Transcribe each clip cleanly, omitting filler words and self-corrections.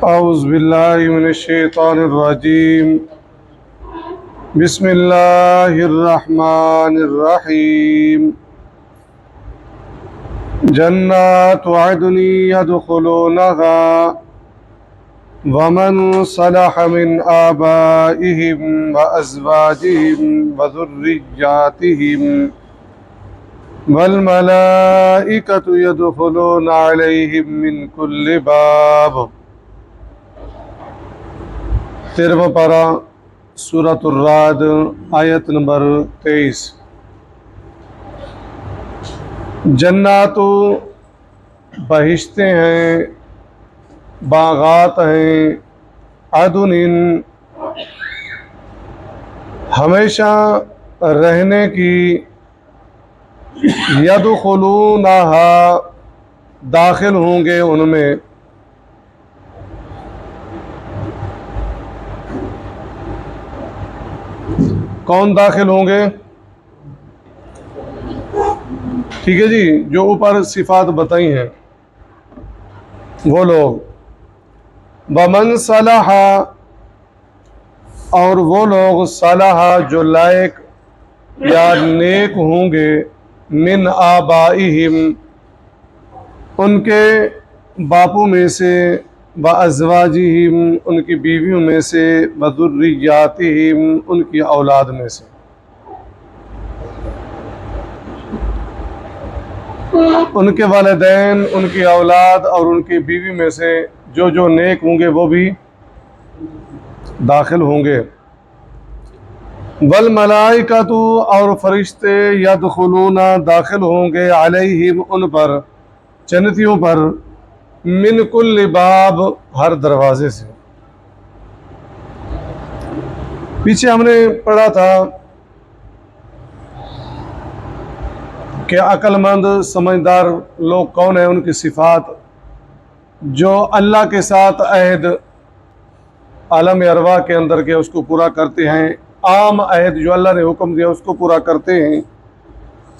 اعوذ باللہ من الشیطان الرجیم بسم اللہ الرحمن الرحیم جنات عدن يدخلونها ومن صلح من آبائهم وأزواجهم وذرياتهم والملائكة يدخلون عليهم من كل باب۔ 13واں پارہ سورۃ الرعد آیت نمبر 23۔ جنات بہشتیں ہیں، باغات ہیں، عدن ہمیشہ رہنے کی، یدخلونہا داخل ہوں گے ان میں، کون داخل ہوں گے؟ ٹھیک ہے جی، جو اوپر صفات بتائی ہیں وہ لوگ، ومن صلح اور وہ لوگ، صلح جو لائق یا نیک ہوں گے، من آبائہم ان کے باپوں میں سے، وازواجہم ان کی بیویوں میں سے، وذریاتہم ان کی اولاد میں سے، ان کے والدین، ان کی اولاد اور ان کی بیوی میں سے جو نیک ہوں گے وہ بھی داخل ہوں گے۔ والملائکۃ اور فرشتے، یدخلون داخل ہوں گے، علیہم ان پر، جنتیوں پر، من کل باب ہر دروازے سے۔ پیچھے ہم نے پڑھا تھا کہ عقل مند سمجھدار لوگ کون ہیں، ان کی صفات، جو اللہ کے ساتھ عہد عالم ارواح کے اندر کے اس کو پورا کرتے ہیں، عام عہد جو اللہ نے حکم دیا اس کو پورا کرتے ہیں،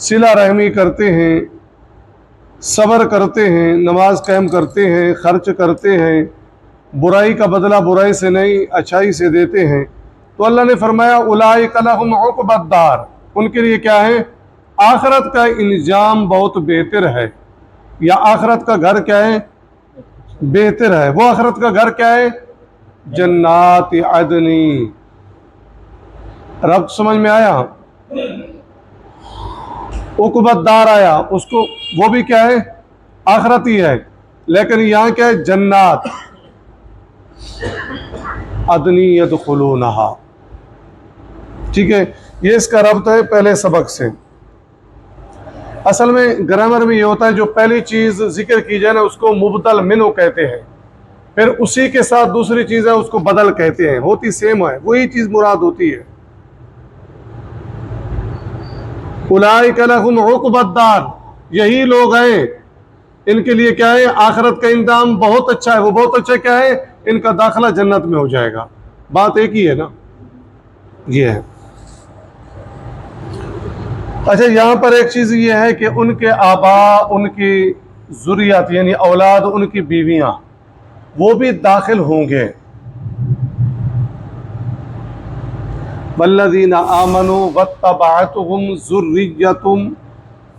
صلہ رحمی کرتے ہیں، صبر کرتے ہیں، نماز قائم کرتے ہیں، خرچ کرتے ہیں، برائی کا بدلہ برائی سے نہیں اچھائی سے دیتے ہیں، تو اللہ نے فرمایا اولئک لہم عقبی الدار، ان کے لیے کیا ہے؟ آخرت کا انجام بہت بہتر ہے، یا آخرت کا گھر کیا ہے؟ بہتر ہے۔ وہ آخرت کا گھر کیا ہے؟ جنات عدنی۔ رب سمجھ میں آیا؟ عقبی الدار آیا، اس کو وہ بھی کیا ہے؟ آخرت ہی ہے، لیکن یہاں کیا ہے؟ جنات عدنی یدخلونہا۔ ٹھیک ہے، یہ اس کا ربط ہے پہلے سبق سے۔ اصل میں گرامر میں یہ ہوتا ہے، جو پہلی چیز ذکر کی جائے نا اس کو مبدل منہ کہتے ہیں، پھر اسی کے ساتھ دوسری چیز ہے اس کو بدل کہتے ہیں، ہوتی سیم ہے، وہی چیز مراد ہوتی ہے۔ اولئک لہم عقبی الدار، یہی لوگ ہیں، ان کے لیے کیا ہے؟ آخرت کا انعام بہت اچھا ہے۔ وہ بہت اچھا کیا ہے؟ ان کا داخلہ جنت میں ہو جائے گا۔ بات ایک ہی ہے نا، یہ ہے۔ اچھا، یہاں پر ایک چیز یہ ہے کہ ان کے آبا، ان کی ذریات یعنی اولاد، ان کی بیویاں، وہ بھی داخل ہوں گے۔ والذین آمنوا واتبعتهم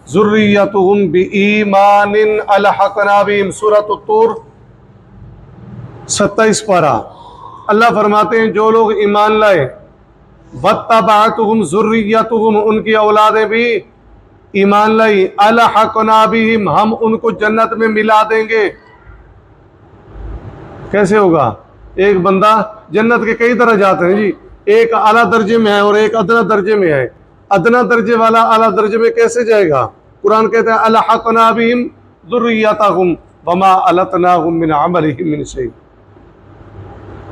ذریتهم بایمان الحقنا بهم، سورۃ الطور 27 پارہ۔ اللہ فرماتے ہیں جو لوگ ایمان لائے، واتبعتهم ذریتهم ان کی اولادیں بھی ایمان لائی، الحقنا بهم ہم ان کو جنت میں ملا دیں گے۔ کیسے ہوگا؟ ایک بندہ، جنت کے کئی درجات ہیں جی، ایک اعلیٰ درجے میں ہے اور ایک ادنا درجے میں ہے۔ ادنا درجے والا اعلیٰ درجے میں کیسے جائے گا؟ قرآن کہتا ہے الحقنا بهم ذریتهم وما التناهم من عملهم من شیء۔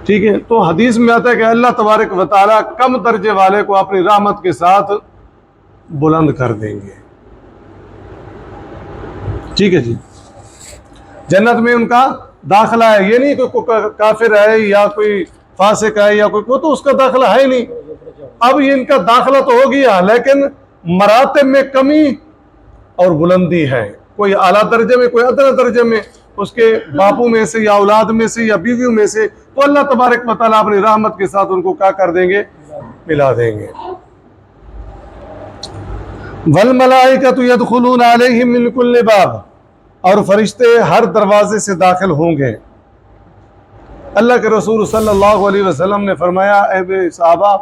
ٹھیک ہے، تو حدیث میں آتا ہے کہ اللہ تبارک و تعالیٰ کم درجے والے کو اپنی رحمت کے ساتھ بلند کر دیں گے۔ ٹھیک ہے جی، جنت میں ان کا داخلہ ہے، یہ نہیں کہ کوئی کافر ہے یا کوئی فاسق ہے یا کوئی، وہ تو اس کا داخلہ ہے ہی نہیں۔ اب یہ ان کا داخلہ تو ہو گیا، لیکن مراتب میں کمی اور بلندی ہے، کوئی اعلیٰ درجے میں، کوئی ادنا درجے میں۔ اس کے باپوں میں سے یا اولاد میں سے یا بیویوں میں سے، تو اللہ تبارک و تعالیٰ اپنی رحمت کے ساتھ ان کو کیا کر دیں گے؟ ملا دیں گے۔ والملائکۃ یدخلون علیہم من کل باب، اور فرشتے ہر دروازے سے داخل ہوں گے۔ اللہ کے رسول صلی اللہ علیہ وسلم نے فرمایا، اے صحابہ،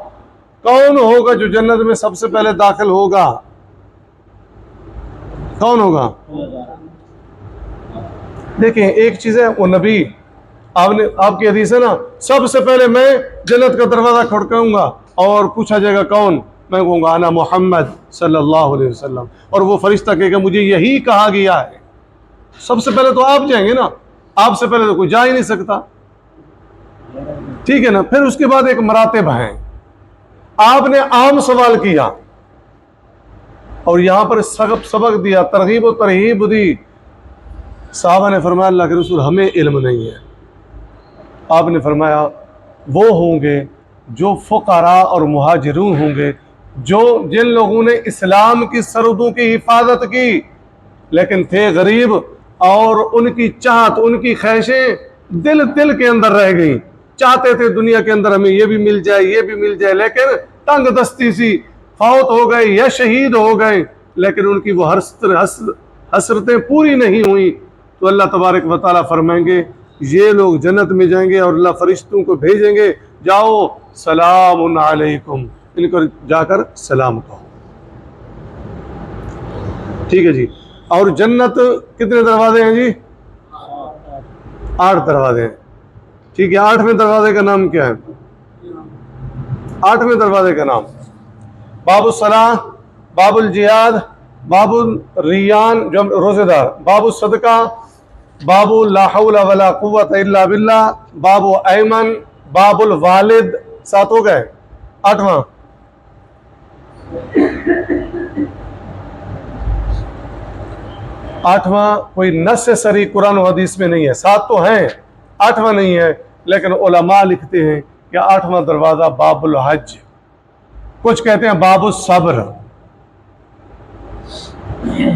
کون ہوگا جو جنت میں سب سے پہلے داخل ہوگا؟ کون ہوگا؟ دیکھیں ایک چیز ہے، وہ نبی، آپ کی حدیث ہے نا، سب سے پہلے میں جنت کا دروازہ کھڑکاؤں گا اور پوچھا جائے گا کون؟ میں کہوں گا انا محمد صلی اللہ علیہ وسلم، اور وہ فرشتہ کہے گا مجھے یہی کہا گیا ہے۔ سب سے پہلے تو آپ جائیں گے نا، آپ سے پہلے تو کوئی جا ہی نہیں سکتا، ٹھیک ہے نا؟ پھر اس کے بعد ایک مراتب ہیں، آپ نے عام سوال کیا اور یہاں پر سبق دیا، ترغیب و ترہیب دی۔ صحابہ نے فرمایا اللہ کے رسول ہمیں علم نہیں ہے۔ آپ نے فرمایا وہ ہوں گے جو فقراء اور مہاجرون ہوں گے، جن لوگوں نے اسلام کی سرحدوں کی حفاظت کی لیکن تھے غریب، اور ان کی چاہت، ان کی خواہشیں دل کے اندر رہ گئیں، چاہتے تھے دنیا کے اندر ہمیں یہ بھی مل جائے، یہ بھی مل جائے، لیکن تنگ دستی سی فوت ہو گئے یا شہید ہو گئے، لیکن ان کی وہ حسرتیں پوری نہیں ہوئیں۔ تو اللہ تبارک و تعالیٰ فرمائیں گے یہ لوگ جنت میں جائیں گے اور اللہ فرشتوں کو بھیجیں گے، جاؤ سلام علیکم، ان کو جا کر سلام کہو، ٹھیک ہے جی۔ اور جنت کتنے دروازے ہیں جی؟ 8 دروازے ہیں، ٹھیک ہے۔ 8ویں دروازے کا نام کیا ہے؟ 8ویں دروازے کا نام باب الصلاح، باب الجہاد، باب الریان جو روزے دار، باب الصدقہ، باب لا حول ولا قوت الا باللہ، باب ایمن، باب الوالد۔ 7 ہو گئے، 8واں کوئی نص سری قرآن و حدیث میں نہیں ہے، 7 تو ہیں، 8واں نہیں ہے، لیکن علماء لکھتے ہیں کہ 8واں دروازہ باب الحج، کچھ کہتے ہیں باب الصبر۔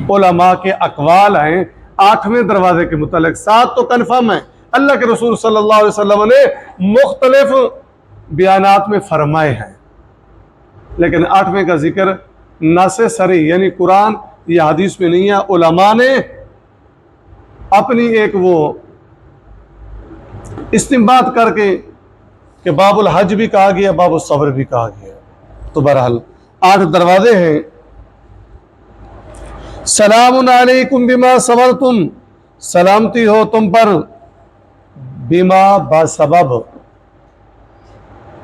علماء کے اقوال ہیں 8ویں دروازے کے متعلق، 7 تو کنفرم ہیں، اللہ کے رسول صلی اللہ علیہ وسلم نے مختلف بیانات میں فرمائے ہیں، لیکن 8ویں کا ذکر نص صریح یعنی قرآن یا حدیث میں نہیں ہے۔ علماء نے اپنی ایک وہ استنباط کر کے کہ باب الحج بھی کہا گیا، باب الصبر بھی کہا گیا، تو بہرحال 8 دروازے ہیں۔ سلام علیکم بما صبرتم، سلامتی ہو تم پر، بما بسبب،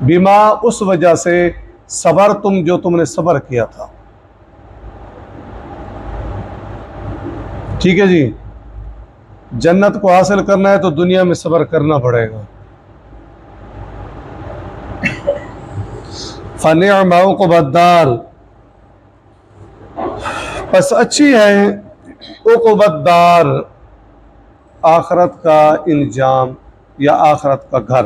بما اس وجہ سے، صبر تم جو تم نے صبر کیا تھا، ٹھیک ہے جی۔ جنت کو حاصل کرنا ہے تو دنیا میں صبر کرنا پڑے گا۔ فنعم عقبی الدار، پس اچھی ہے عقبی الدار، آخرت کا انجام یا آخرت کا گھر،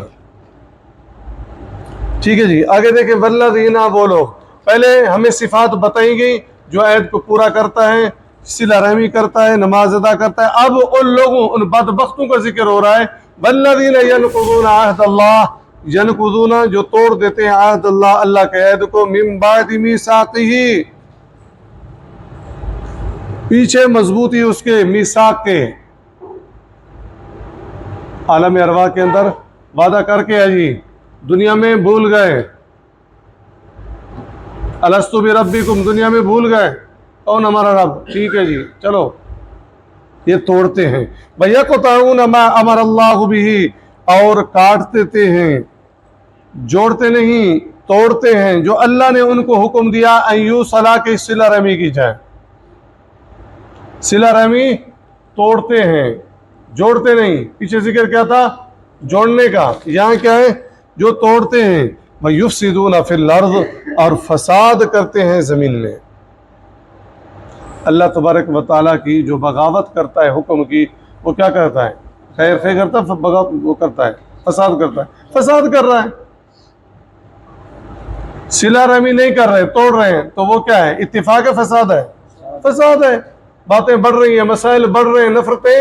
ٹھیک ہے جی۔ آگے دیکھیں والذین، وہ لوگ، پہلے ہمیں صفات بتائی گئی جو عہد کو پورا کرتا ہے، صلہ رحمی کرتا ہے، نماز ادا کرتا ہے۔ اب ان لوگوں، ان بدبختوں کا ذکر ہو رہا ہے، والذین ینقضون عہد اللہ، ینقضون جو توڑ دیتے ہیں عہد اللہ، اللہ کے عہد کو، من بعد میثاقہ، پیچھے مضبوطی اس کے، میثاق کے، عالم ارواح کے اندر وعدہ کر کے ہے جی، دنیا میں بھول گئے، الست بربکم، دنیا میں بھول گئے کون ہمارا رب، ٹھیک ہے جی، چلو یہ توڑتے ہیں۔ وَيَقْطَعُونَ مَا أَمَرَ اللَّهُ بِهِ، اور کاٹ دیتے ہیں، جوڑتے نہیں، توڑتے ہیں جو اللہ نے ان کو حکم دیا، أَن يُوصَلَ، کہ صلہ رحمی کی جائے، صلہ رحمی توڑتے ہیں، جوڑتے نہیں۔ پیچھے ذکر کیا تھا؟ جوڑنے کا، یہاں کیا ہے؟ جو توڑتے ہیں۔ وَيُفْسِدُونَ فِي الْأَرْضِ، اور فساد کرتے ہیں زمین میں۔ اللہ تبارک و تعالیٰ کی جو بغاوت کرتا ہے حکم کی، وہ کیا کرتا ہے؟ خیر کرتا ہے، بغاوت وہ کرتا ہے، فساد کرتا ہے، فساد کر رہا ہے۔ صلہ رحمی نہیں کر رہے، توڑ رہے ہیں، تو وہ کیا ہے؟ اتفاق ہے، فساد ہے، فساد ہے۔ باتیں بڑھ رہی ہیں، مسائل بڑھ رہے ہیں، نفرتیں